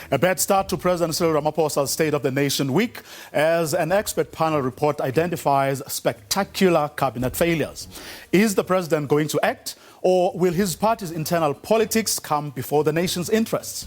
A bad start to President Cyril Ramaphosa's State of the Nation week as an expert panel report identifies spectacular cabinet failures. Is the president going to act, or will his party's internal politics come before the nation's interests?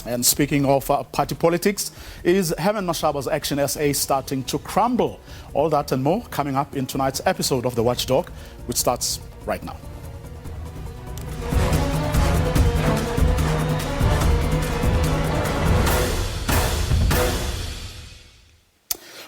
And speaking of party politics, is Herman Mashaba's ActionSA starting to crumble? All that and more coming up in tonight's episode of The Watchdog, which starts right now.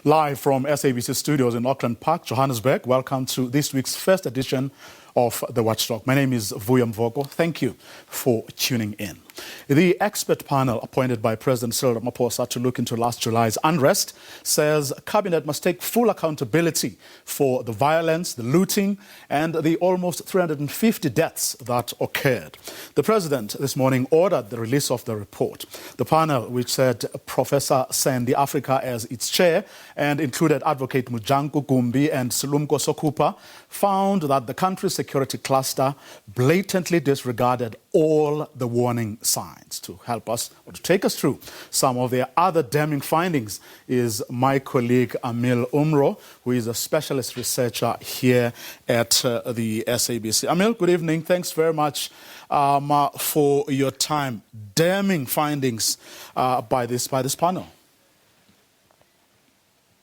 Live from SABC studios in Auckland Park, Johannesburg, welcome to this week's first edition of The Watchdog. My name is Vuyo Mvogo. Thank you for tuning in. The expert panel appointed by President Cyril Ramaphosa to look into last July's unrest says Cabinet must take full accountability for the violence, the looting, and the almost 350 deaths that occurred. The President this morning ordered the release of the report. The panel, which said Professor Sandy Africa as its chair and included Advocate Mujanku Gumbi and Silumko Sokupa, found that the country's security cluster blatantly disregarded all the warning signs. To help us, or to take us through some of their other damning findings, is my colleague Amil Umro, who is a specialist researcher here at the SABC. Amil, good evening. Thanks very much for your time. Damning findings by this panel.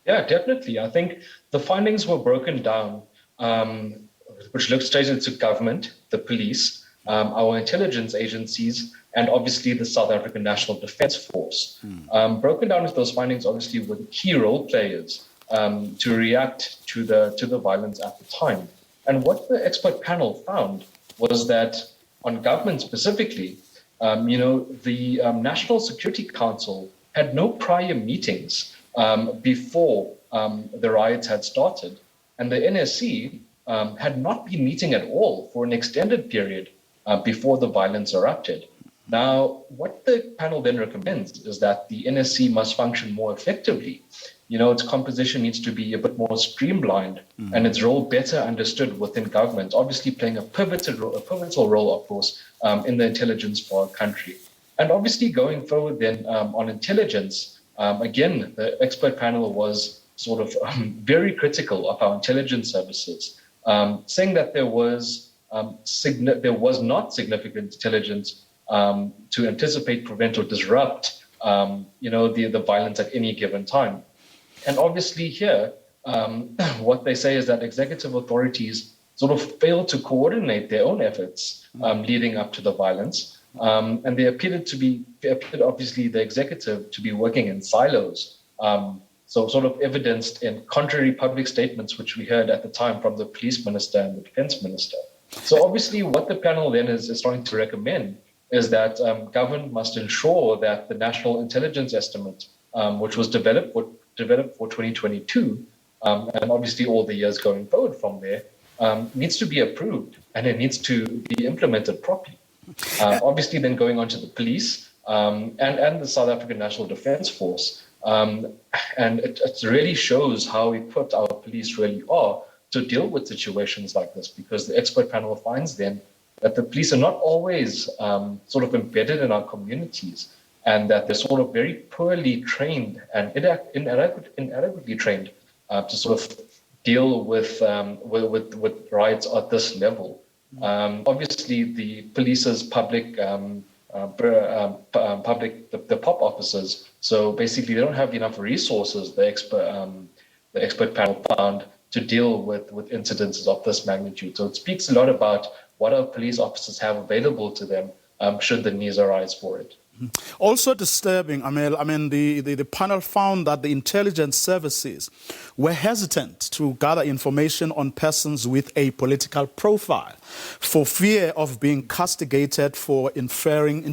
Yeah, definitely. I think the findings were broken down, which looked straight into government, the police, our intelligence agencies, and obviously the South African National Defence Force. Broken down into those findings, obviously, were the key role players to react to the violence at the time. And what the expert panel found was that on government specifically, the National Security Council had no prior meetings before the riots had started, and the NSC had not been meeting at all for an extended period before the violence erupted. Now, what the panel then recommends is that the NSC must function more effectively. Its composition needs to be a bit more streamlined and its role better understood within government, obviously playing a pivotal role, of course, in the intelligence for our country. And obviously going forward then on intelligence, again, the expert panel was sort of very critical of our intelligence services, saying that there was not significant intelligence to anticipate, prevent, or disrupt, the violence at any given time. And obviously here, what they say is that executive authorities sort of failed to coordinate their own efforts leading up to the violence. And they appeared obviously the executive to be working in silos. So sort of evidenced in contrary public statements, which we heard at the time from the police minister and the defense minister. So obviously what the panel then is starting to recommend is that government must ensure that the National Intelligence Estimate, which was developed for 2022, and obviously all the years going forward from there, needs to be approved and it needs to be implemented properly. Obviously then going on to the police and the South African National Defence Force, and it really shows how equipped our police really are to deal with situations like this, because the expert panel finds then that the police are not always sort of embedded in our communities, and that they're sort of very poorly trained and inadequately trained to sort of deal with riots at this level. Obviously, the police's public, the POP officers, so basically they don't have enough resources, the expert panel found, to deal with incidences of this magnitude. So it speaks a lot about what our police officers have available to them should the needs arise for it. Also disturbing, Amel, the panel found that the intelligence services were hesitant to gather information on persons with a political profile for fear of being castigated for interfering in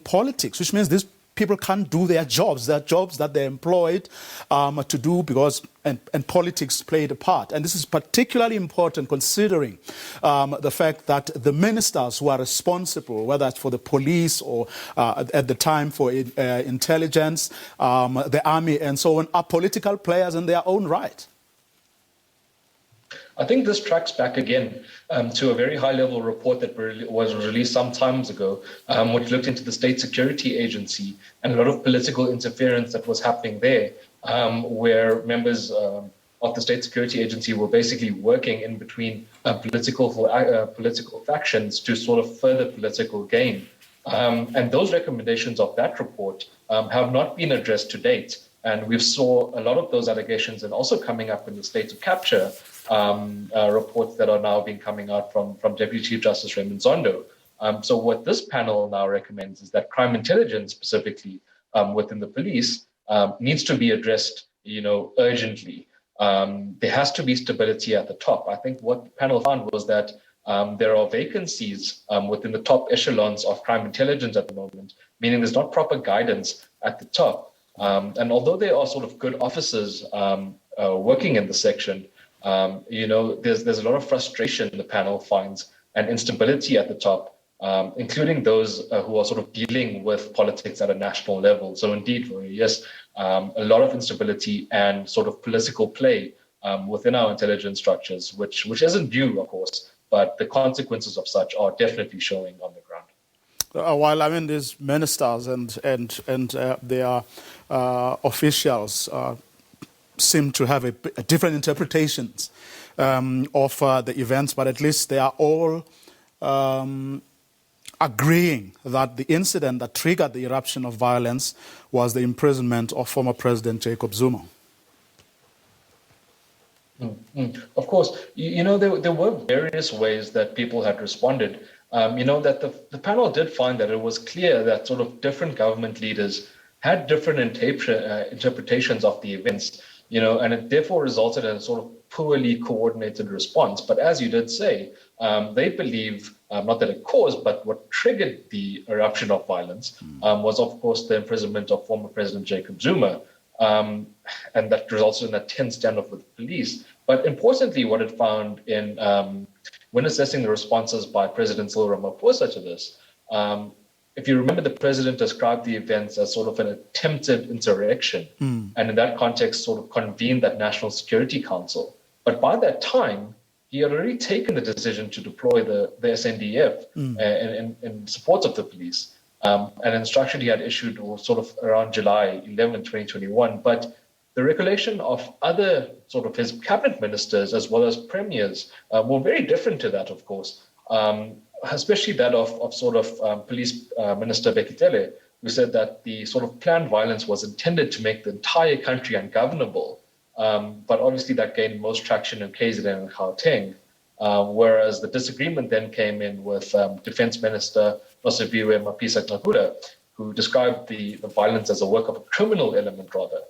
politics, which means these people can't do their jobs that they're employed to do because and politics played a part. And this is particularly important considering the fact that the ministers who are responsible, whether it's for the police or at the time for intelligence, the army and so on, are political players in their own right. I think this tracks back again to a very high-level report that was released some time ago, which looked into the State Security Agency and a lot of political interference that was happening there, where members of the State Security Agency were basically working in between political factions to sort of further political gain. And those recommendations of that report have not been addressed to date. And we saw a lot of those allegations and also coming up in the state of capture reports that are now being coming out from Deputy Chief Justice Raymond Zondo. So what this panel now recommends is that crime intelligence, specifically within the police, needs to be addressed, urgently. There has to be stability at the top. I think what the panel found was that there are vacancies within the top echelons of crime intelligence at the moment, meaning there's not proper guidance at the top. And although there are sort of good officers working in the section, there's a lot of frustration the panel finds and instability at the top, including those who are sort of dealing with politics at a national level. So indeed, yes, a lot of instability and sort of political play within our intelligence structures, which isn't new, of course, but the consequences of such are definitely showing on the ground. While I mean, these ministers and their officials seem to have a different interpretations of the events, but at least they are all agreeing that the incident that triggered the eruption of violence was the imprisonment of former President Jacob Zuma. Of course, there were various ways that people had responded. That the panel did find that it was clear that sort of different government leaders had different interpretations of the events, and it therefore resulted in a sort of poorly coordinated response. But as you did say, they believe not that it caused, but what triggered the eruption of violence was, of course, the imprisonment of former President Jacob Zuma. And that resulted in a tense standoff with the police. But importantly, what it found in when assessing the responses by President Cyril Ramaphosa to this, if you remember, the president described the events as sort of an attempted insurrection, and in that context sort of convened that National Security Council. But by that time, he had already taken the decision to deploy the SNDF in support of the police. An instruction he had issued was sort of around July 11, 2021. But the recollection of other sort of his cabinet ministers as well as premiers were very different to that, of course, especially that of sort of Police Minister Bekitele, who said that the sort of planned violence was intended to make the entire country ungovernable. But obviously that gained most traction in KZN and Gauteng, whereas the disagreement then came in with Defense Minister Nosiviwe Mapisa-Nqakula, who described the violence as a work of a criminal element, rather,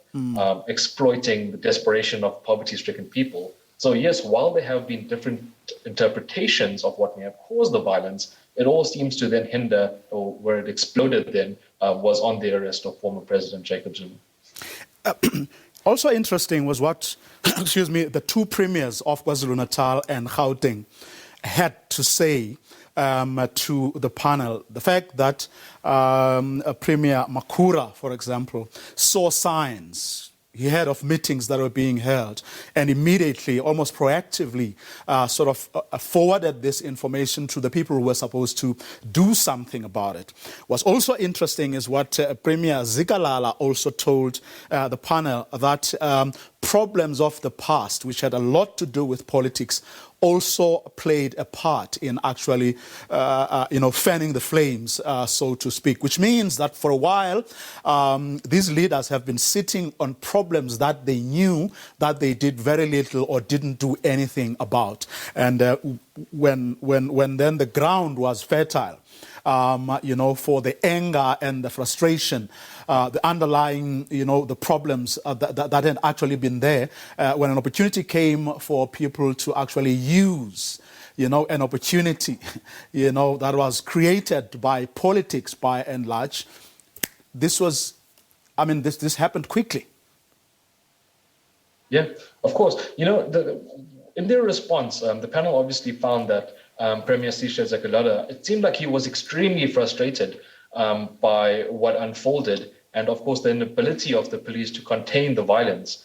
exploiting the desperation of poverty-stricken people. So yes, while there have been different interpretations of what may have caused the violence, it all seems to then hinder, or where it exploded then, was on the arrest of former President Jacob Zuma. Also interesting was what, the two premiers of KwaZulu-Natal and Gauteng had to say to the panel. The fact that Premier Makhura, for example, saw signs. He heard of meetings that were being held and immediately, almost proactively, forwarded this information to the people who were supposed to do something about it. What's also interesting is what Premier Zikalala also told the panel, that problems of the past, which had a lot to do with politics, also played a part in actually, fanning the flames, so to speak, which means that for a while, these leaders have been sitting on problems that they knew that they did very little or didn't do anything about. And when then the ground was fertile, for the anger and the frustration, the underlying, the problems that had actually been there, when an opportunity came for people to actually use, an opportunity, that was created by politics by and large, this happened quickly. Yeah, of course. In their response, the panel obviously found that Premier Sisha Zakalala, it seemed like he was extremely frustrated by what unfolded, and of course the inability of the police to contain the violence.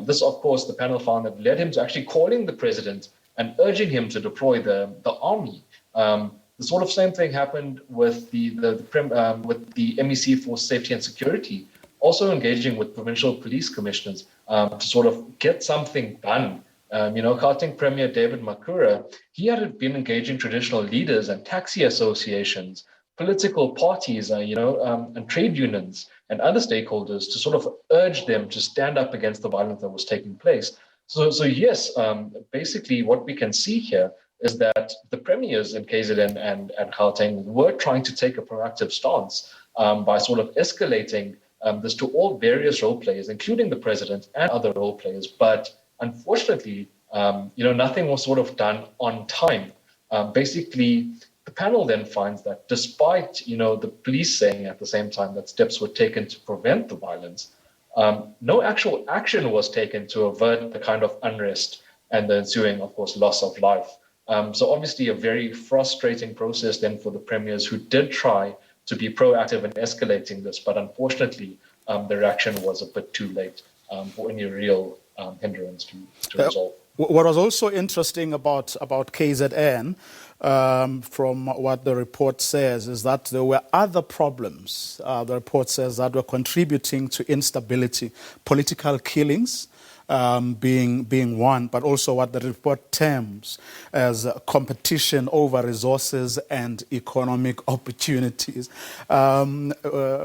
This, of course, the panel found that led him to actually calling the president and urging him to deploy the army. The sort of same thing happened with with the MEC for Safety and Security, also engaging with provincial police commissioners to sort of get something done. Gauteng Premier David Makura, he had been engaging traditional leaders and taxi associations, political parties, and trade unions and other stakeholders to sort of urge them to stand up against the violence that was taking place. So yes, basically what we can see here is that the premiers in KZN and Gauteng were trying to take a proactive stance by sort of escalating this to all various role players, including the president and other role players. But unfortunately, nothing was sort of done on time. Basically, the panel then finds that despite, the police saying at the same time that steps were taken to prevent the violence, no actual action was taken to avert the kind of unrest and the ensuing, of course, loss of life. So obviously a very frustrating process then for the premiers who did try to be proactive in escalating this, but unfortunately the reaction was a bit too late for any real hindrance to resolve. What was also interesting about KZN, from what the report says, is that there were other problems. The report says that were contributing to instability, political killings being one, but also what the report terms as competition over resources and economic opportunities. One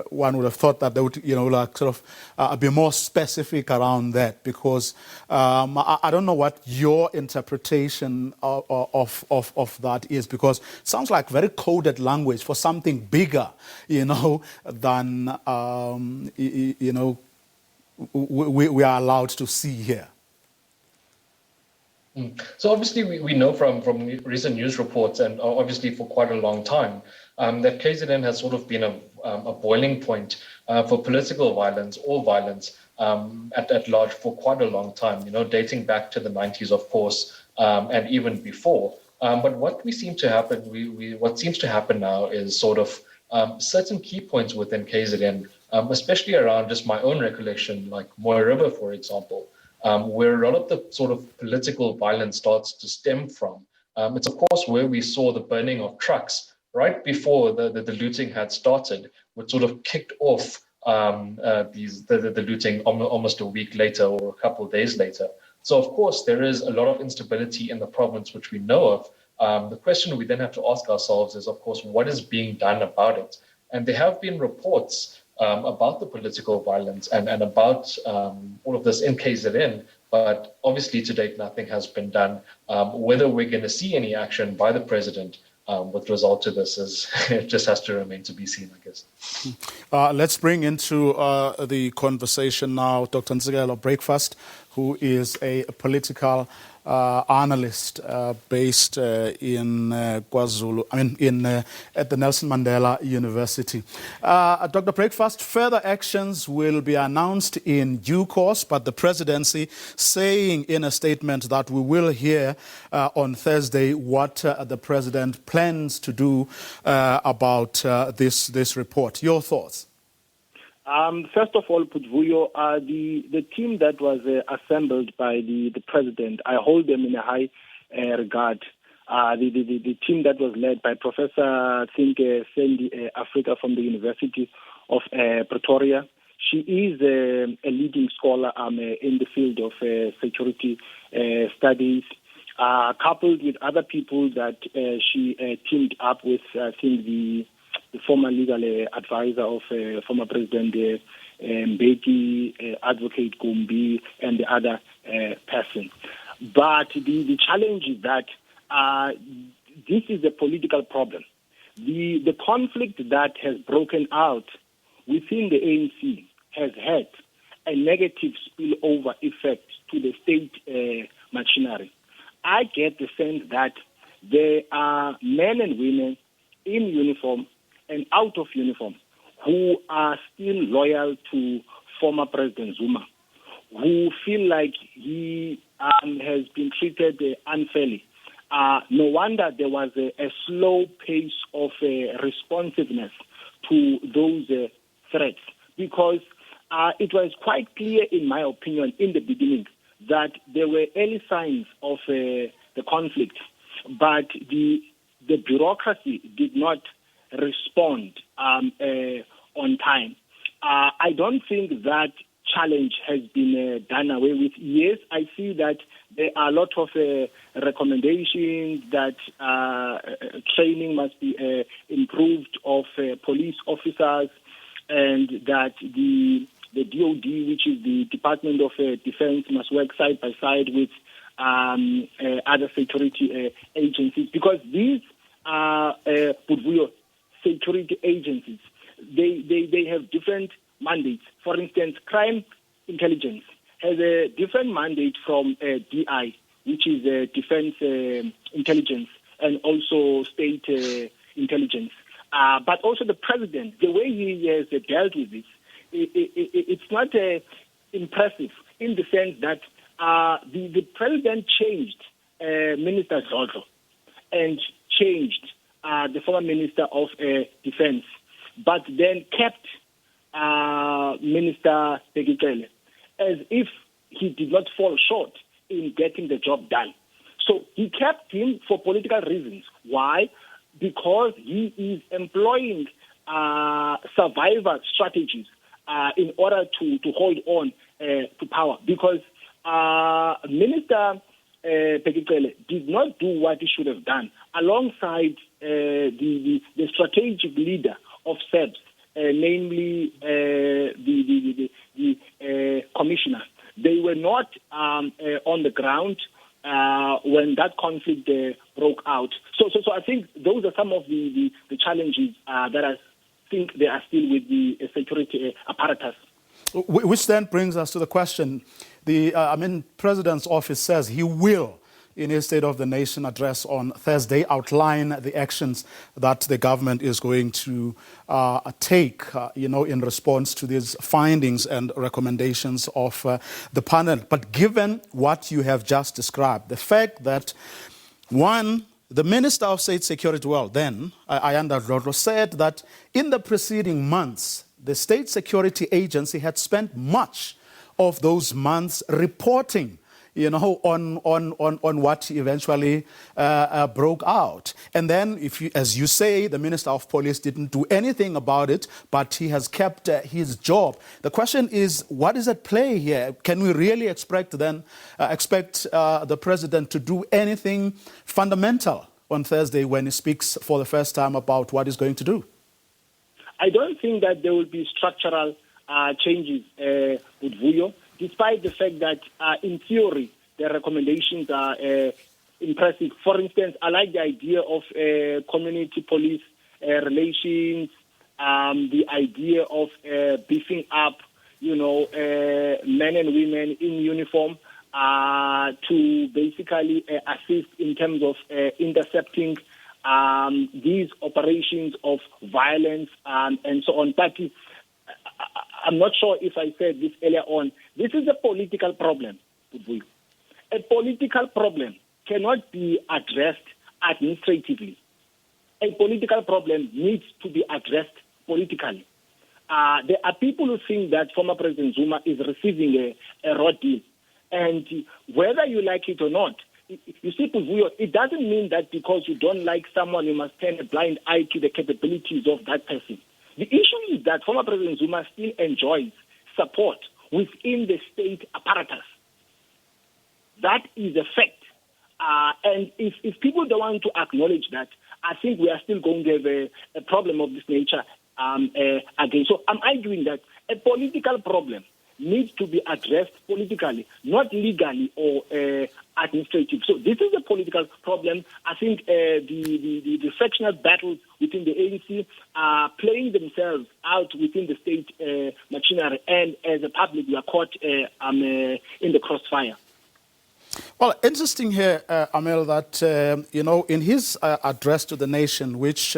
would have thought that they would, be more specific around that, because I don't know what your interpretation of that is, because it sounds like very coded language for something bigger, than we are allowed to see here. So obviously we know from recent news reports, and obviously for quite a long time, that KZN has sort of been a boiling point for political violence or violence at large for quite a long time, dating back to the 90s, of course, and even before. But what seems to happen now is sort of certain key points within KZN, especially around just my own recollection, like Moy River, for example, where a lot of the sort of political violence starts to stem from. It's, of course, where we saw the burning of trucks right before the looting had started, which sort of kicked off the looting almost a week later or a couple of days later. So, of course, there is a lot of instability in the province, which we know of. The question we then have to ask ourselves is, of course, what is being done about it? And there have been reports about the political violence and about all of this in KZN, but obviously to date nothing has been done. Whether we're going to see any action by the president with result to this it just has to remain to be seen, I guess. Let's bring into the conversation now Dr. Nzigelo Breakfast, who is a political analyst based in KwaZulu, at the Nelson Mandela University. Dr. Breakfast, further actions will be announced in due course, but the presidency saying in a statement that we will hear on Thursday what the president plans to do about this report. Your thoughts? First of all, Putvuyo, the team that was assembled by the president, I hold them in a high regard. The team that was led by Professor Sandy Africa from the University of Pretoria. She is a leading scholar in the field of security studies, coupled with other people that she teamed up with. I think the former legal advisor of former President Mbeki, Advocate Gumbi, and the other person. But the challenge is that this is a political problem. The conflict that has broken out within the ANC has had a negative spillover effect to the state machinery. I get the sense that there are men and women in uniform and out of uniform who are still loyal to former President Zuma, who feel like he has been treated unfairly. No wonder there was a slow pace of responsiveness to those threats, because it was quite clear, in my opinion, in the beginning, that there were early signs of the conflict, but the bureaucracy did not respond on time. I don't think that challenge has been done away with. Yes, I see that there are a lot of recommendations that training must be improved of police officers, and that the DOD, which is the Department of Defense, must work side by side with other security agencies, because these are security agencies. They have different mandates. For instance, crime intelligence has a different mandate from DI, which is defense intelligence, and also state intelligence. But also the president, the way he has dealt with this, it's not impressive, in the sense that the president changed Minister Zoto and changed the former Minister of Defense, but then kept Minister Tegekele, as if he did not fall short in getting the job done. So he kept him for political reasons. Why? Because he is employing survivor strategies in order to hold on to power. Because Minister Tegekele did not do what he should have done alongside the strategic leader of SABC, namely the commissioner. They were not on the ground when that conflict broke out. So I think those are some of the challenges that I think they are still with the security apparatus. Which then brings us to the question. The President's office says he will, in his State of the Nation address on Thursday, outline the actions that the government is going to take, in response to these findings and recommendations of the panel. But given what you have just described, the fact that, one, the Minister of State Security, Ayanda Dlodlo, said that in the preceding months, the State Security Agency had spent much of those months reporting on what eventually broke out. And then, as you say, the Minister of Police didn't do anything about it, but he has kept his job. The question is, what is at play here? Can we really expect the President to do anything fundamental on Thursday when he speaks for the first time about what he's going to do? I don't think that there will be structural changes with Vuyo, despite the fact that, in theory, the recommendations are impressive. For instance, I like the idea of community police relations, the idea of beefing up, men and women in uniform to basically assist in terms of intercepting these operations of violence and so on. But I'm not sure if I said this earlier on. This is a political problem. A political problem cannot be addressed administratively. A political problem needs to be addressed politically. There are people who think that former President Zuma is receiving a raw deal. And whether you like it or not, you see, it doesn't mean that because you don't like someone, you must turn a blind eye to the capabilities of that person. The issue is that former President Zuma still enjoys support within the state apparatus. That is a fact. And if people don't want to acknowledge that, I think we are still going to have a problem of this nature again. So I'm arguing that a political problem needs to be addressed politically, not legally or administrative. So this is a political problem. I think the factional battles within the ANC are playing themselves out within the state machinery, and as a public, we are caught in the crossfire. Well, interesting here, Amel, that, in his address to the nation, which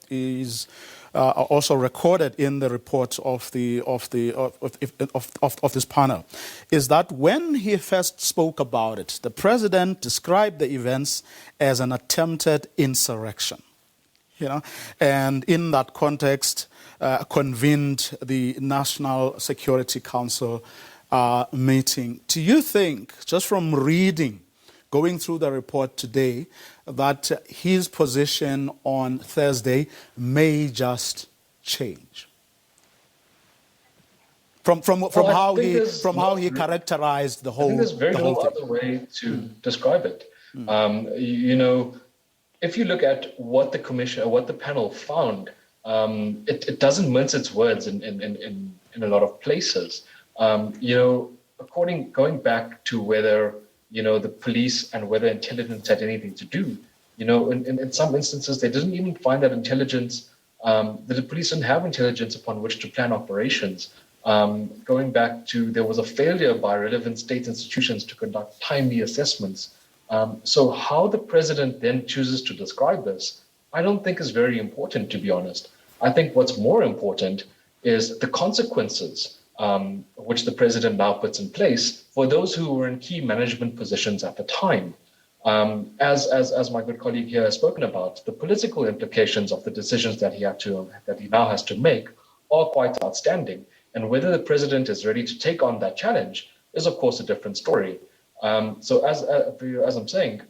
is are also recorded in the report of this panel, is that when he first spoke about it, the president described the events as an attempted insurrection, and in that context, convened the National Security Council meeting. Do you think, just from reading, going through the report today, that his position on Thursday may just change from how he characterized the whole? I think there's very little other way to describe it. If you look at what the commission, what the panel found, it doesn't mince its words in a lot of places. Going back to whether the police and whether intelligence had anything to do, in some instances they didn't even find that intelligence, that the police didn't have intelligence upon which to plan operations. Going back to, there was a failure by relevant state institutions to conduct timely assessments. So how the president then chooses to describe this, I don't think is very important, to be honest. I think what's more important is the consequences which the president now puts in place for those who were in key management positions at the time. As my good colleague here has spoken about, the political implications of the decisions that he now has to make are quite outstanding. And whether the president is ready to take on that challenge is, of course, a different story. So as I'm saying,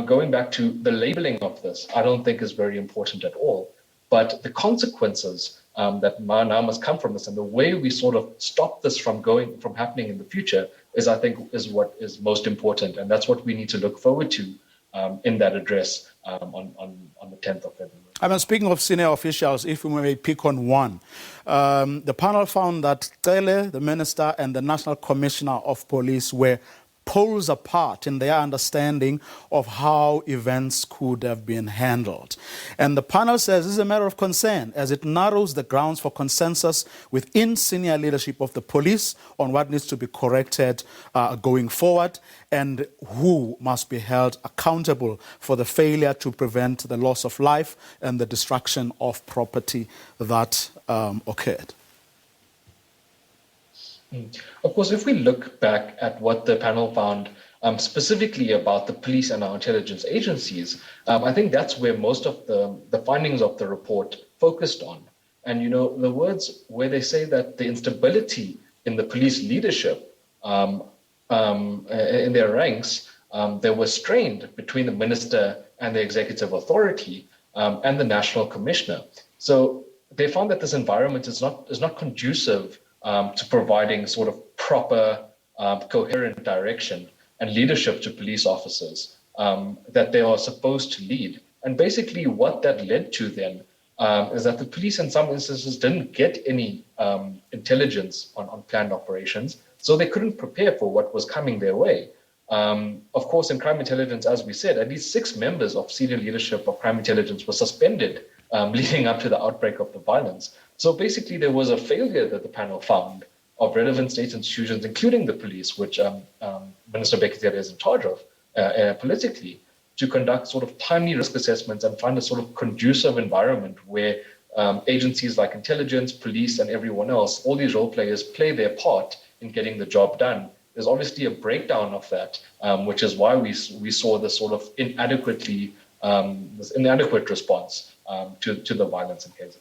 going back to the labeling of this, I don't think is very important at all. But the consequences that now must come from this, and the way we sort of stop this from happening in the future, is what is most important, and that's what we need to look forward to in that address on the 10th of February. Speaking of senior officials, if we may pick on one, the panel found that Cele, the minister, and the National Commissioner of Police were poles apart in their understanding of how events could have been handled. And the panel says this is a matter of concern as it narrows the grounds for consensus within senior leadership of the police on what needs to be corrected going forward and who must be held accountable for the failure to prevent the loss of life and the destruction of property that occurred. Of course, if we look back at what the panel found specifically about the police and our intelligence agencies, I think that's where most of the findings of the report focused on. And, the words where they say that the instability in the police leadership in their ranks, they were strained between the minister and the executive authority and the national commissioner. So they found that this environment is not conducive to providing sort of proper, coherent direction and leadership to police officers that they are supposed to lead. And basically what that led to then is that the police in some instances didn't get any intelligence on planned operations, so they couldn't prepare for what was coming their way. Of course, in crime intelligence, as we said, at least 6 members of senior leadership of crime intelligence were suspended leading up to the outbreak of the violence. So basically, there was a failure that the panel found of relevant state institutions, including the police, which Minister Bekizere is in charge of politically, to conduct sort of timely risk assessments and find a sort of conducive environment where agencies like intelligence, police, and everyone else, all these role players, play their part in getting the job done. There's obviously a breakdown of that, which is why we saw this sort of inadequate response to the violence in KZN.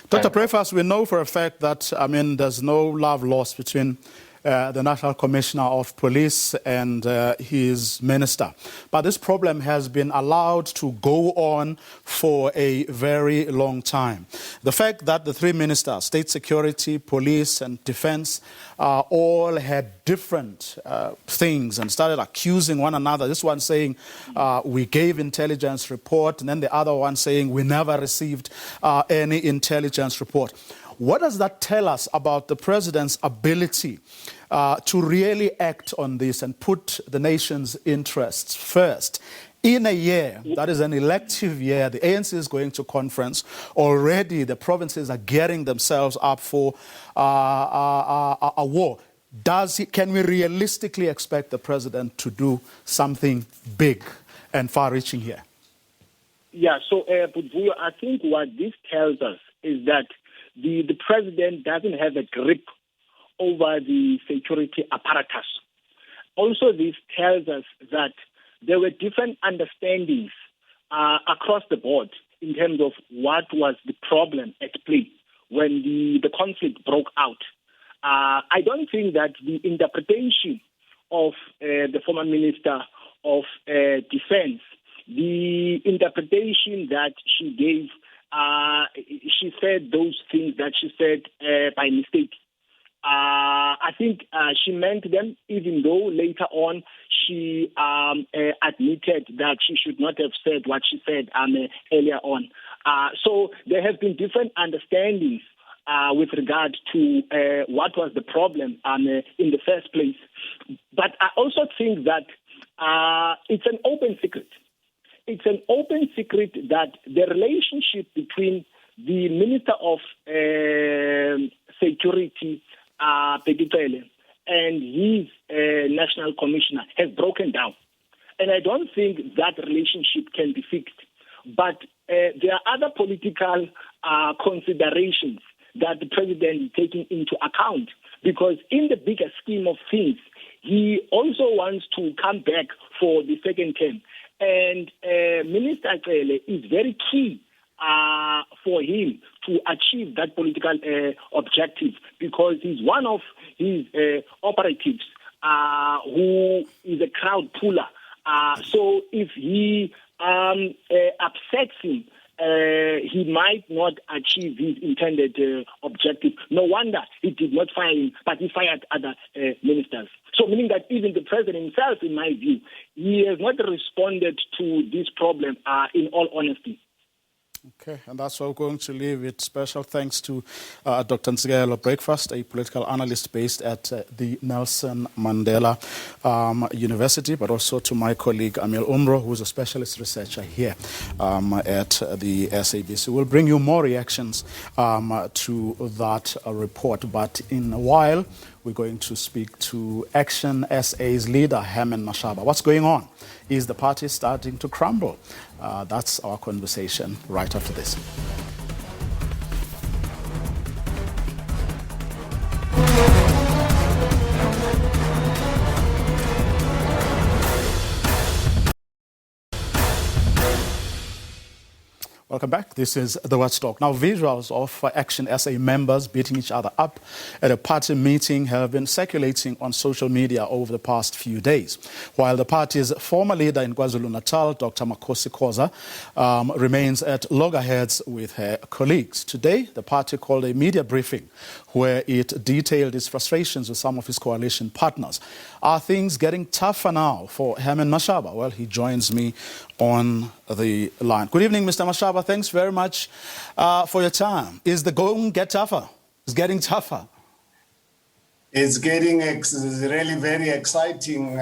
Dr. Preface, we know for a fact that, there's no love lost between the National Commissioner of Police and his minister. But this problem has been allowed to go on for a very long time. The fact that the 3 ministers, State Security, Police, and Defense, all had different things and started accusing one another. This one saying, we gave intelligence report, and then the other one saying, we never received any intelligence report. What does that tell us about the president's ability to really act on this and put the nation's interests first? In a year that is an elective year, the ANC is going to conference. Already the provinces are gearing themselves up for a war. Can we realistically expect the president to do something big and far-reaching here? Yeah, so Budvuyo, I think what this tells us is that the president doesn't have a grip over the security apparatus. Also, this tells us that there were different understandings across the board in terms of what was the problem at play when the conflict broke out. I don't think that the interpretation of the former Minister of Defense, the interpretation that she gave, she said those things that she said by mistake. I think she meant them, even though later on she admitted that she should not have said what she said earlier on. So there have been different understandings with regard to what was the problem in the first place. But I also think that it's an open secret. It's an open secret that the relationship between the Minister of Security, Pegitele, and his National Commissioner has broken down. And I don't think that relationship can be fixed. But there are other political considerations that the president is taking into account, because in the bigger scheme of things, he also wants to come back for the second term. And Minister Cele is very key for him to achieve that political objective, because he's one of his operatives who is a crowd puller. So if he upsets him, he might not achieve his intended objective. No wonder he did not fire him, but he fired other ministers. So meaning that even the president himself, in my view, he has not responded to this problem in all honesty. Okay, and that's why we're going to leave it. Special thanks to Dr. Nsigelo Breakfast, a political analyst based at the Nelson Mandela University, but also to my colleague Amil Umro, who is a specialist researcher here at the SABC. We'll bring you more reactions to that report, but in a while, we're going to speak to ActionSA's leader, Herman Mashaba. What's going on? Is the party starting to crumble? That's our conversation right after this. Welcome back. This is the Watchdog. Now, visuals of ActionSA members beating each other up at a party meeting have been circulating on social media over the past few days. While the party's former leader in KwaZulu-Natal, Dr. Makhosi Khoza, remains at loggerheads with her colleagues. Today, the party called a media briefing where it detailed its frustrations with some of his coalition partners. Are things getting tougher now for Herman Mashaba? Well, he joins me on the line. Good evening, Mr. Mashaba. Thanks very much for your time. Is the going get tougher? It's getting tougher. It's getting really very exciting.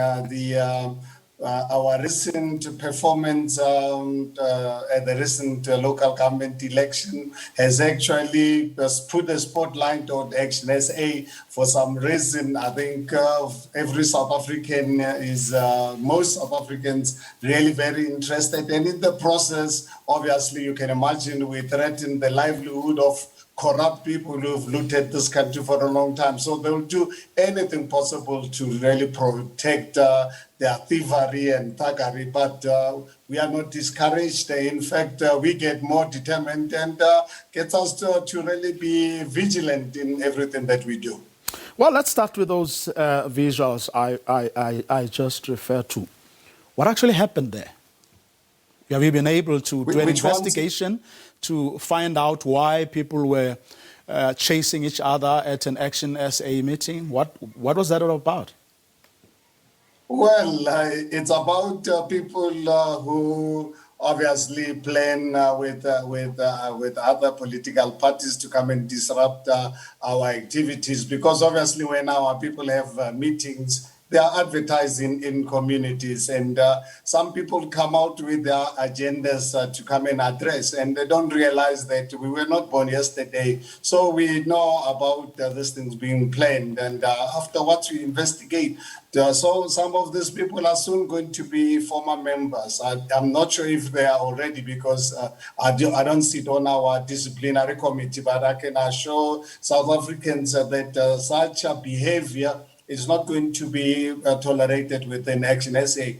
Our recent performance at the recent local government election has actually put the spotlight on ActionSA. For some reason, I think every South African most South Africans really very interested. And in the process, obviously, you can imagine we threaten the livelihood of corrupt people who've looted this country for a long time. So they'll do anything possible to really protect their thievery and thuggery. But we are not discouraged. In fact, we get more determined and gets us to really be vigilant in everything that we do. Well, let's start with those visuals I just referred to. What actually happened there? Have you been able to do an investigation to find out why people were chasing each other at an ActionSA meeting? What was that all about? Well, it's about people who obviously plan with other political parties to come and disrupt our activities. Because obviously when our people have meetings, they are advertising in communities, and some people come out with their agendas to come and address, and they don't realize that we were not born yesterday. So we know about these things being planned, and afterwards we investigate. So some of these people are soon going to be former members. I'm not sure if they are already, because I don't sit on our disciplinary committee, but I can assure South Africans that such a behavior is not going to be tolerated within ActionSA.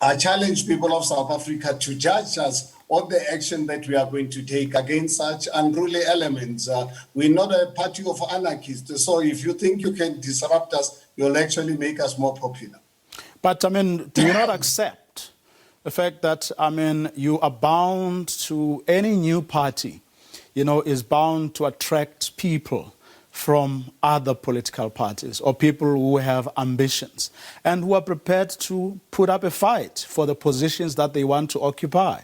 I challenge people of South Africa to judge us on the action that we are going to take against such unruly elements. We're not a party of anarchists, so if you think you can disrupt us, you'll actually make us more popular. But, I mean, do you not accept the fact that, I mean, you are bound to any new party, you know, is bound to attract people from other political parties or people who have ambitions and who are prepared to put up a fight for the positions that they want to occupy?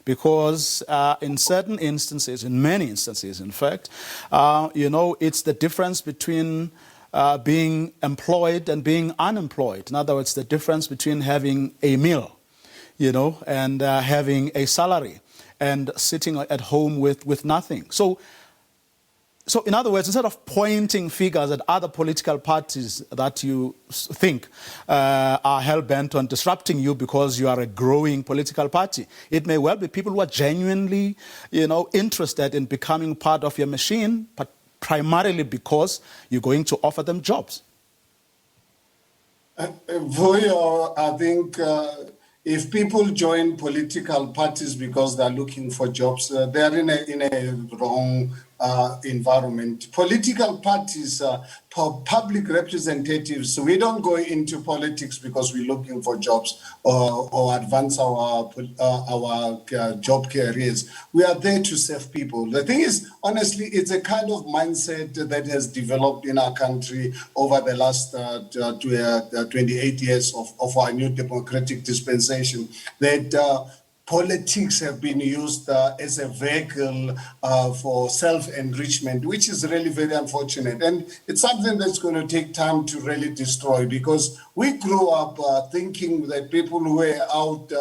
Because in certain instances, in many instances, in fact, you know, it's the difference between being employed and being unemployed. In other words, the difference between having a meal, you know, and having a salary and sitting at home with nothing. So in other words, instead of pointing figures at other political parties that you think are hell-bent on disrupting you because you are a growing political party, it may well be people who are genuinely, you know, interested in becoming part of your machine, but primarily because you're going to offer them jobs. Vuyo, I think if people join political parties because they're looking for jobs, they're in a wrong environment. Political parties, public representatives, we don't go into politics because we're looking for jobs or advance our job careers. We are there to serve people. The thing is, honestly, it's a kind of mindset that has developed in our country over the last 28 years of our new democratic dispensation, that politics have been used as a vehicle for self-enrichment, which is really very unfortunate. And it's something that's going to take time to really destroy, because we grew up thinking that people who were out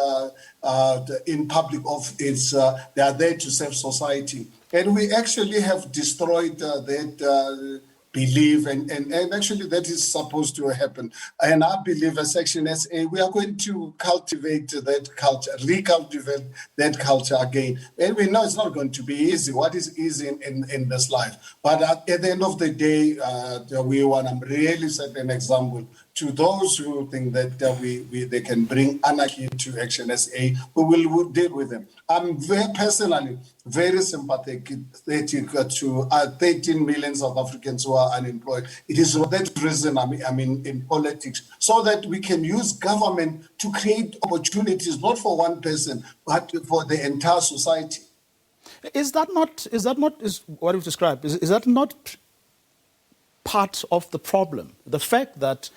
in public office, they are there to serve society. And we actually have destroyed that believe, and actually that is supposed to happen. And I believe as ActionSA, we are going to cultivate that culture, recultivate that culture again. And we know it's not going to be easy. What is easy in this life? But at the end of the day, we want to really set an example to those who think that they can bring anarchy to ActionSA. We will deal with them. I'm personally very sympathetic to 13 million South Africans who are unemployed. It is for that reason I mean in politics, so that we can use government to create opportunities, not for one person, but for the entire society. Is that not what you've described? Is that not part of the problem? The fact that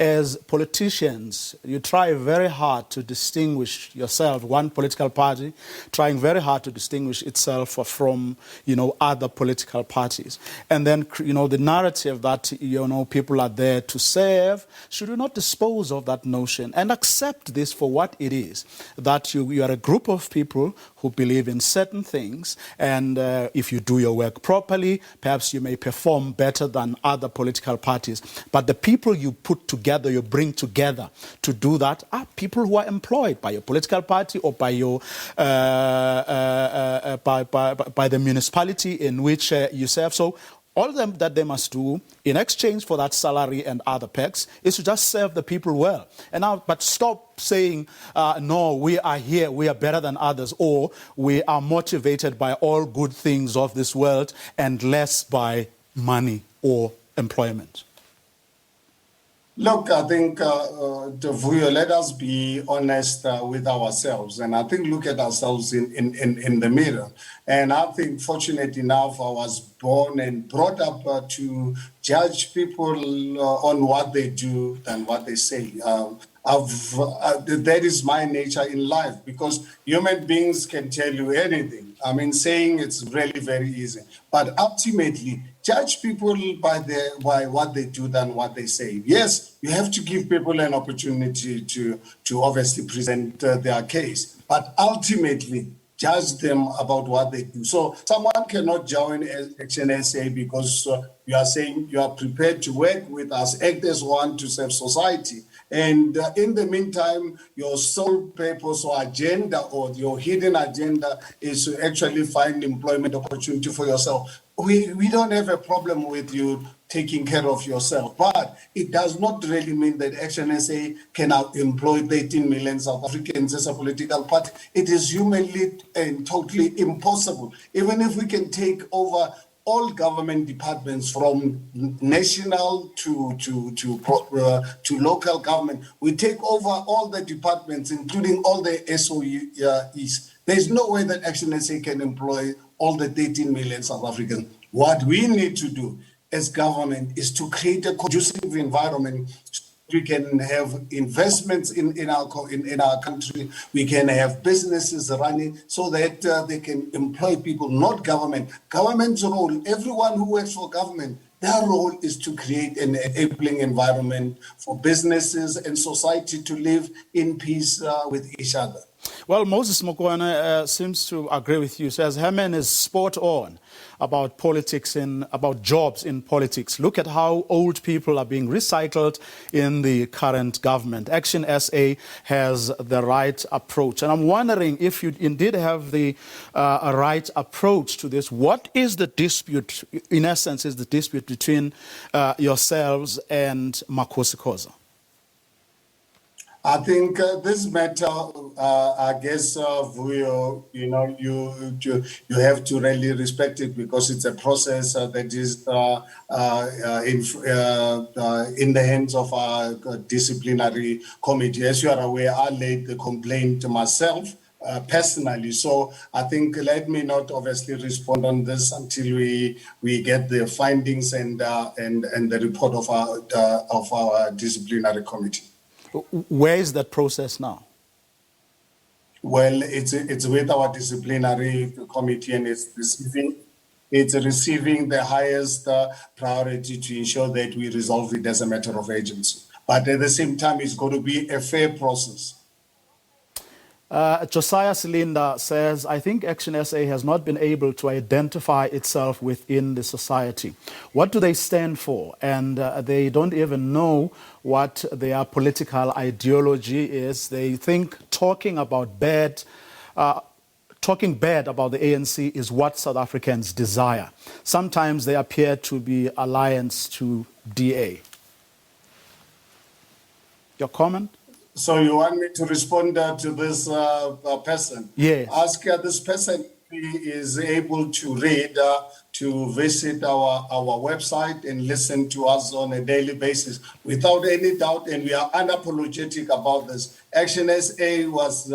as politicians, you try very hard to distinguish yourself, one political party trying very hard to distinguish itself from, you know, other political parties. And then, you know, the narrative that, you know, people are there to serve, should we not dispose of that notion and accept this for what it is, that you are a group of people who believe in certain things, and if you do your work properly, perhaps you may perform better than other political parties. But the people you put together, you bring together to do that, are people who are employed by your political party or by your by the municipality in which you serve. So all of them that they must do in exchange for that salary and other perks is to just serve the people well. And now, but stop saying, no, we are here, we are better than others, or we are motivated by all good things of this world and less by money or employment. Look, I think, Vuyo, let us be honest with ourselves. And I think look at ourselves in the mirror. And I think, fortunate enough, I was born and brought up to judge people on what they do and what they say. That is my nature in life, because human beings can tell you anything. I mean, saying it's really very easy, but ultimately judge people by what they do than what they say. Yes, you have to give people an opportunity to obviously present their case, but ultimately judge them about what they do. So someone cannot join ActionSA because you are saying you are prepared to work with us, act as one to serve society. And in the meantime, your sole purpose or agenda or your hidden agenda is to actually find employment opportunity for yourself. We don't have a problem with you taking care of yourself, but it does not really mean that ActionSA can employ 13 million South Africans as a political party. It is humanly and totally impossible. Even if we can take over all government departments from national to local government, we take over all the departments, including all the SOEs. There's no way that ActionSA can employ all the 13 million South Africans. What we need to do as government is to create a conducive environment. We can have investments in our country. We can have businesses running so that they can employ people, not government. Government's role, everyone who works for government, their role is to create an enabling environment for businesses and society to live in peace with each other. Well, Moses Mokwana seems to agree with you. Says Herman is spot on about politics about jobs in politics. Look at how old people are being recycled in the current government. ActionSA has the right approach. And I'm wondering if you indeed have the right approach to this. What is the dispute, in essence, is the dispute between yourselves and Makosi Khoza? I think this matter, I guess, Vuyo, you have to really respect it because it's a process that is in the hands of our disciplinary committee. As you are aware, I laid the complaint myself personally. So I think let me not obviously respond on this until we get the findings and the report of our disciplinary committee. Where is that process now? Well, it's with our disciplinary committee, and it's receiving the highest priority to ensure that we resolve it as a matter of urgency. But at the same time, it's going to be a fair process. Josiah Silinda says, I think ActionSA has not been able to identify itself within the society. What do they stand for? And they don't even know what their political ideology is. They think talking bad about the ANC is what South Africans desire. Sometimes they appear to be alliance to DA. Your comment? So you want me to respond to this person? Yes. Ask this person if he is able to read, to visit our website and listen to us on a daily basis without any doubt, and we are unapologetic about this. ActionSA was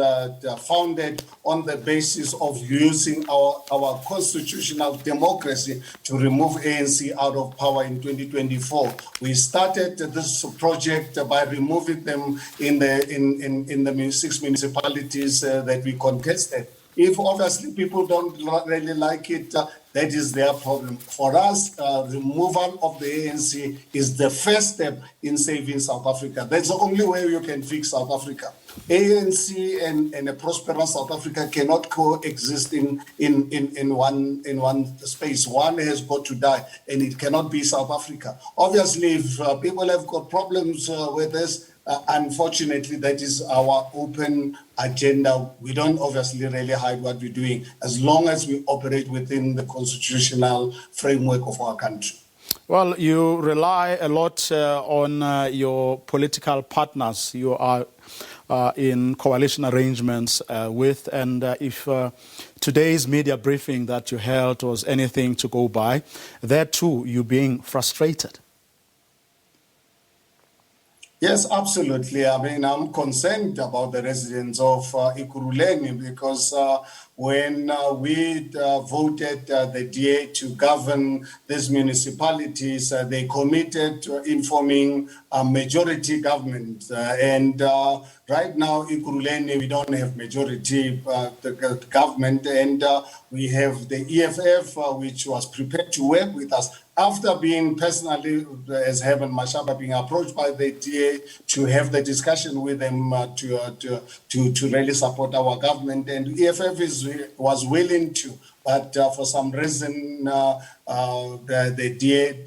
founded on the basis of using our constitutional democracy to remove ANC out of power in 2024. We started this project by removing them in the 6 municipalities that we contested. If obviously people don't really like it, that is their problem. For us, removal of the ANC is the first step in saving South Africa. That's the only way you can fix South Africa. ANC and a prosperous South Africa cannot coexist in one space. One has got to die, and it cannot be South Africa. Obviously, if people have got problems with this, unfortunately, that is our open agenda. We don't obviously really hide what we're doing as long as we operate within the constitutional framework of our country. Well, you rely a lot on your political partners you are in coalition arrangements with, and if today's media briefing that you held was anything to go by, there too you being frustrated. Yes, absolutely. I mean, I'm concerned about the residents of Ekurhuleni because when we voted the DA to govern these municipalities, they committed to informing a majority government. And right now, in Ekurhuleni, we don't have majority the government, and we have the EFF, which was prepared to work with us. After being personally, as Heaven Mashaba, being approached by the DA to have the discussion with them to really support our government, and EFF was willing to, but for some reason the DA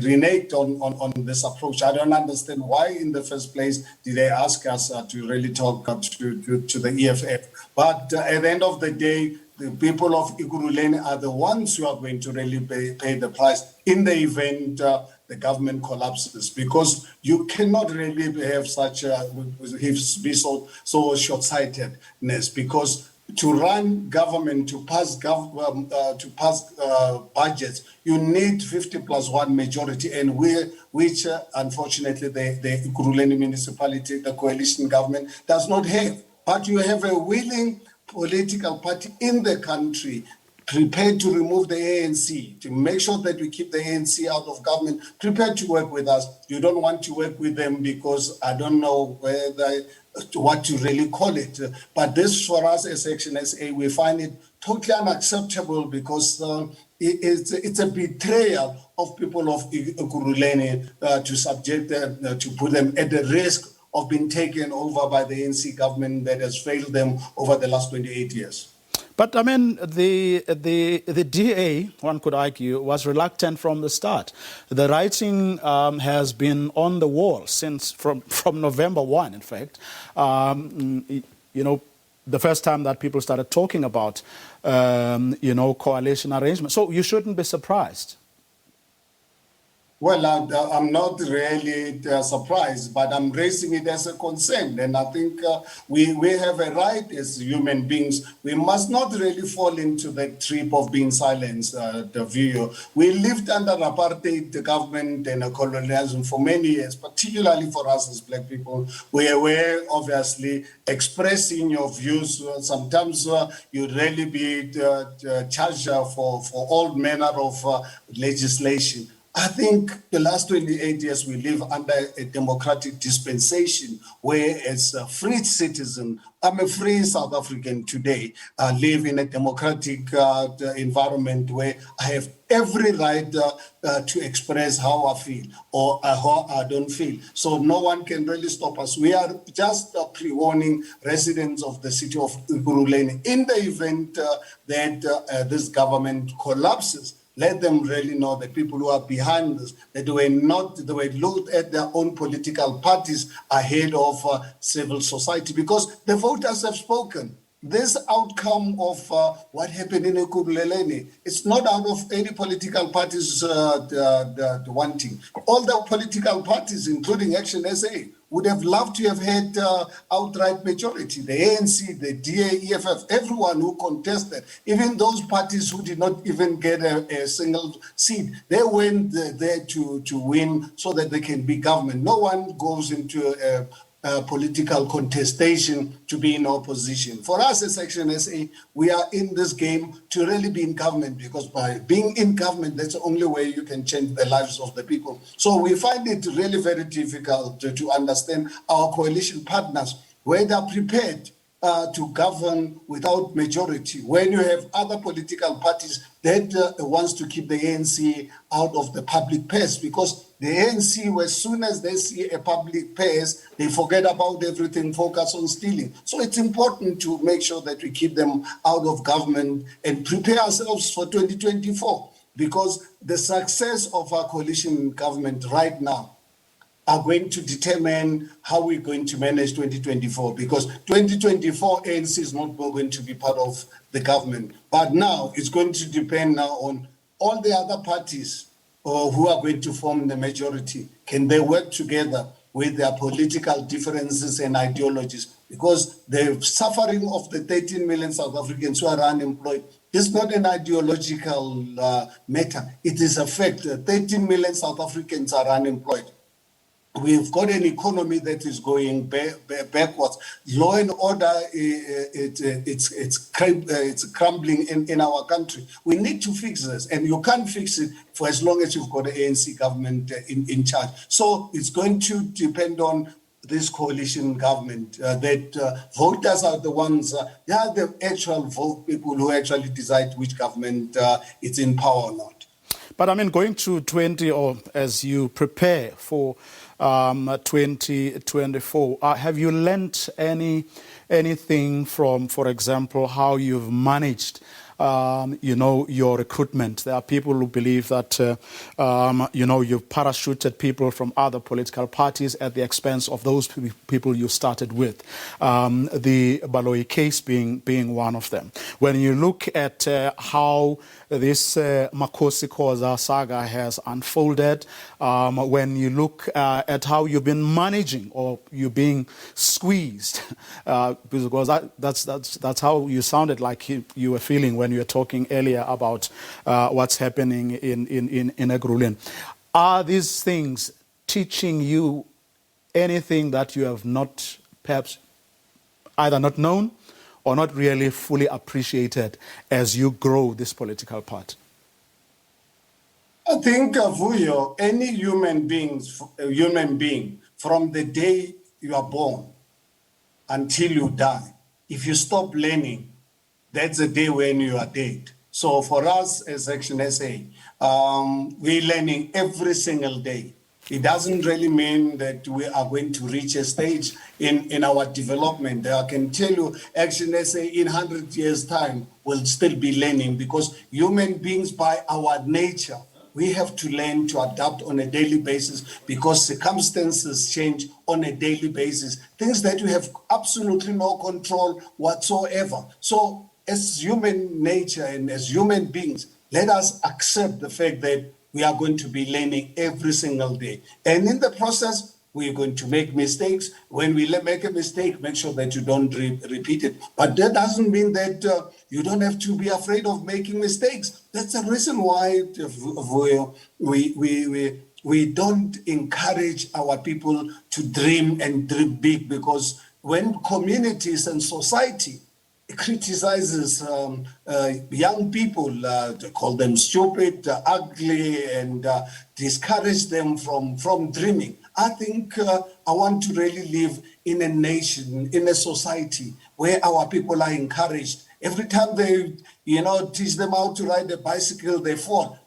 reneged on this approach. I don't understand why, in the first place, did they ask us to really talk to the EFF. But at the end of the day, the people of Ekurhuleni are the ones who are going to really pay the price in the event the government collapses, because you cannot really have such be so short-sightedness, because to run government, to pass budgets, you need 50+1 majority, and which unfortunately the Ekurhuleni municipality, the coalition government, does not have. But you have a willing political party in the country prepared to remove the ANC, to make sure that we keep the ANC out of government, prepared to work with us. You don't want to work with them because I don't know what to really call it. But this, for us as ActionSA, we find it totally unacceptable, because it's a betrayal of people of Ekurhuleni to subject them, to put them at the risk of being taken over by the ANC government that has failed them over the last 28 years. But I mean, the DA, one could argue, was reluctant from the start. The writing has been on the wall since from November 1, in fact. You know, the first time that people started talking about, coalition arrangements. So you shouldn't be surprised. Well, I'm not really surprised, but I'm raising it as a concern. And I think we have a right as human beings. We must not really fall into the trap of being silenced, the view. We lived under apartheid government and colonialism for many years, particularly for us as Black people. We were obviously expressing your views. Sometimes you'd really be charged for all manner of legislation. I think the last 28 years we live under a democratic dispensation where, as a free citizen, I'm a free South African today. I live in a democratic environment where I have every right to express how I feel or how I don't feel. So no one can really stop us. We are just pre-warning residents of the city of Ekurhuleni in the event that this government collapses. Let them really know, the people who are behind this, that they were looked at their own political parties ahead of civil society, because the voters have spoken. This outcome of what happened in Ekurhuleni, it's not out of any political parties wanting. All the political parties, including ActionSA, would have loved to have had outright majority. The ANC, the DA, EFF, everyone who contested, even those parties who did not even get a single seat, they went there to win so that they can be government. No one goes into a political contestation to be in opposition. For us as ActionSA, we are in this game to really be in government, because by being in government, that's the only way you can change the lives of the people. So we find it really very difficult to understand our coalition partners, where they're prepared to govern without majority, when you have other political parties that wants to keep the ANC out of the public purse, because the ANC, as soon as they see a public purse, they forget about everything, focus on stealing. So it's important to make sure that we keep them out of government and prepare ourselves for 2024, because the success of our coalition government right now are going to determine how we're going to manage 2024, because 2024 ANC is not going to be part of the government. But now it's going to depend now on all the other parties who are going to form the majority. Can they work together with their political differences and ideologies? Because the suffering of the 13 million South Africans who are unemployed is not an ideological matter. It is a fact. 13 million South Africans are unemployed. We've got an economy that is going backwards. Law and order, it's crumbling in our country. We need to fix this, and you can't fix it for as long as you've got an ANC government in charge. So it's going to depend on this coalition government, that voters are the ones, they are the actual vote people who actually decide which government is in power or not. But I mean, going to 20, or as you prepare for 2024, have you learnt anything from, for example, how you've managed your recruitment? There are people who believe that, you've parachuted people from other political parties at the expense of those people you started with. The Baloyi case being one of them. When you look at how this Makosi Khoza saga has unfolded, when you look at how you've been managing, or you're being squeezed, because that's how you sounded like you were feeling when you were talking earlier about what's happening in Ekurhuleni. Are these things teaching you anything that you have not, perhaps, either not known or not really fully appreciated as you grow this political part? I think, Vuyo, any human being, from the day you are born until you die, if you stop learning, that's the day when you are dead. So for us as ActionSA, we're learning every single day. It doesn't really mean that we are going to reach a stage in our development. I can tell you, ActionSA in 100 years' time will still be learning, because human beings by our nature, we have to learn to adapt on a daily basis, because circumstances change on a daily basis. Things that we have absolutely no control whatsoever. So as human nature and as human beings, let us accept the fact that we are going to be learning every single day. And in the process, we're going to make mistakes. When we make a mistake, make sure that you don't repeat it. But that doesn't mean that you don't have to be afraid of making mistakes. That's the reason why we don't encourage our people to dream and dream big, because when communities and society criticizes young people, call them stupid, ugly, and discourage them from dreaming. I think I want to really live in a nation, in a society where our people are encouraged. Every time they, teach them how to ride a bicycle, they fall.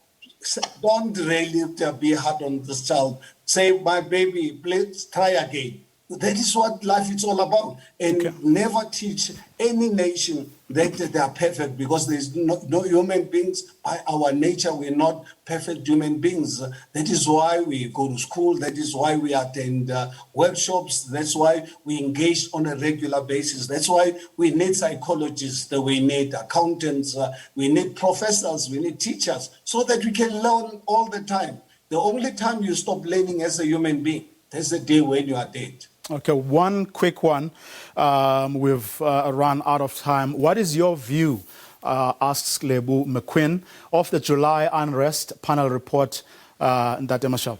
Don't really be hard on this child. Say, my baby, please try again. That is what life is all about. And never teach any nation that they are perfect, because there's no human beings. By our nature, we're not perfect human beings. That is why we go to school. That is why we attend workshops. That's why we engage on a regular basis. That's why we need psychologists, we need accountants, we need professors, we need teachers, so that we can learn all the time. The only time you stop learning as a human being, that's the day when you are dead. Okay, one quick one. We've run out of time. What is your view, asks Lebu McQueen, of the July unrest panel report, Ndate Mashab?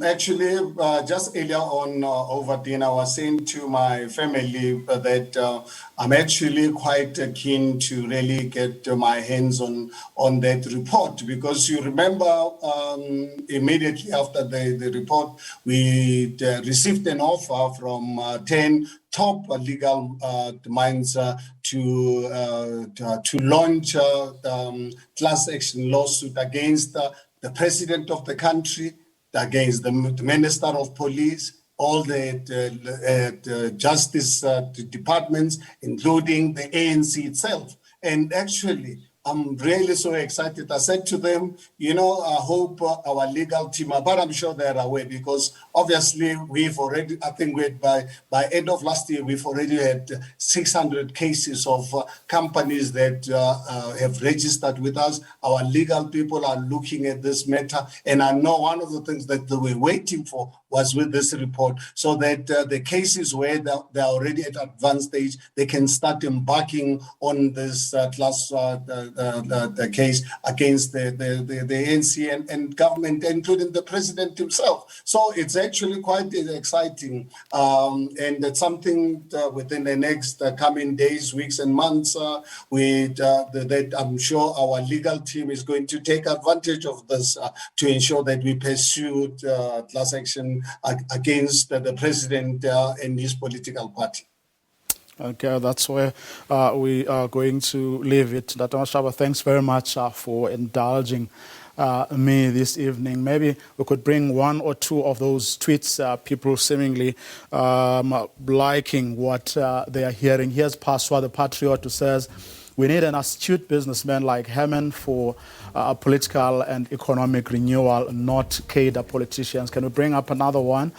Actually, just earlier on over dinner, I was saying to my family that I'm actually quite keen to really get my hands on that report, because you remember immediately after the report, we received an offer from 10 top legal minds to launch class action lawsuit against the president of the country, against the Minister of Police, all the justice departments, including the ANC itself. And actually, I'm really so excited. I said to them, I hope our legal team, but I'm sure they're aware, because obviously we've already, I think by end of last year, we've already had 600 cases of companies that have registered with us. Our legal people are looking at this matter. And I know one of the things that they were waiting for was with this report, so that the cases where they're already at advanced stage, they can start embarking on this the case against the ANC and government, including the president himself. So it's actually quite exciting, and it's something within the next coming days, weeks, and months. That I'm sure our legal team is going to take advantage of this to ensure that we pursue class action against the president and his political party. Okay, that's where we are going to leave it. Dr. Mashaba, thanks very much for indulging me this evening. Maybe we could bring one or two of those tweets, people seemingly liking what they are hearing. Here's Paswa, the patriot, who says, we need an astute businessman like Hammond for political and economic renewal, not cadre politicians. Can we bring up another one?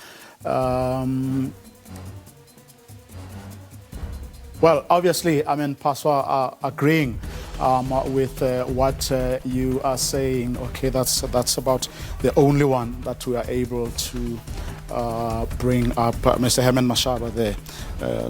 Well, obviously, I mean, Paswa agreeing with what you are saying. Okay, that's about the only one that we are able to bring up. Mr. Herman Mashaba there,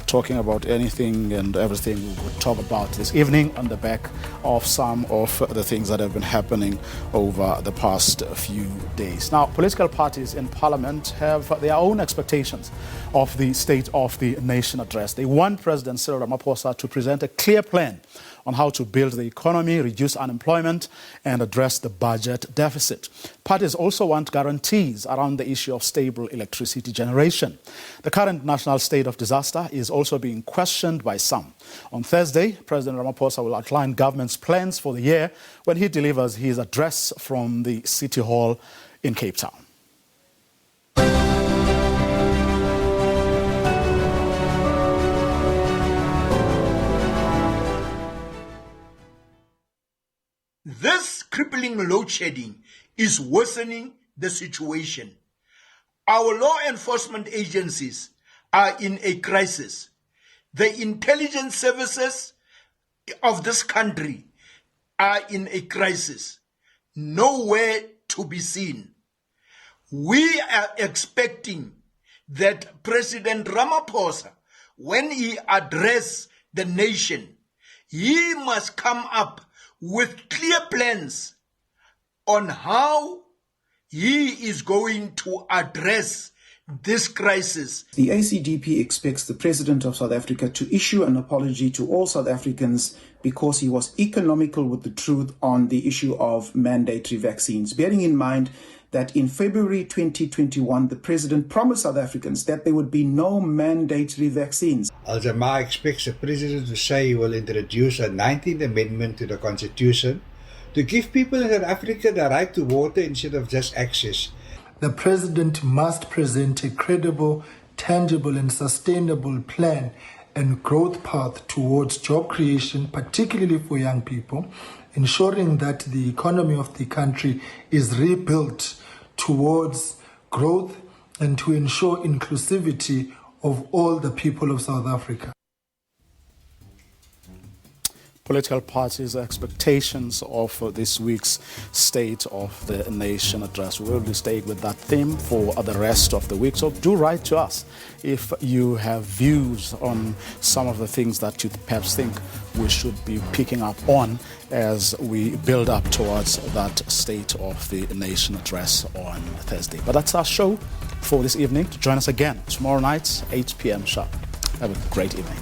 talking about anything and everything we would talk about this evening on the back of some of the things that have been happening over the past few days. Now, political parties in Parliament have their own expectations of the State of the Nation address. They want President Cyril Ramaphosa to present a clear plan on how to build the economy, reduce unemployment, and address the budget deficit. Parties also want guarantees around the issue of stable electricity generation. The current national state of disaster is also being questioned by some. On Thursday, President Ramaphosa will outline government's plans for the year when he delivers his address from the City Hall in Cape Town. This crippling load shedding is worsening the situation. Our law enforcement agencies are in a crisis. The intelligence services of this country are in a crisis. Nowhere to be seen. We are expecting that President Ramaphosa, when he addresses the nation, he must come up with clear plans on how he is going to address this crisis. The ACDP expects the President of South Africa to issue an apology to all South Africans because he was economical with the truth on the issue of mandatory vaccines, bearing in mind that in February 2021, the President promised South Africans that there would be no mandatory vaccines. Al-Jamaa expects the President to say he will introduce a 19th Amendment to the Constitution to give people in South Africa the right to water instead of just access. The President must present a credible, tangible and sustainable plan and growth path towards job creation, particularly for young people, ensuring that the economy of the country is rebuilt towards growth and to ensure inclusivity of all the people of South Africa. Political parties' expectations of this week's State of the Nation address. We will be staying with that theme for the rest of the week. So do write to us if you have views on some of the things that you perhaps think we should be picking up on as we build up towards that State of the Nation address on Thursday. But that's our show for this evening. Join us again tomorrow night, 8 p.m. sharp. Have a great evening.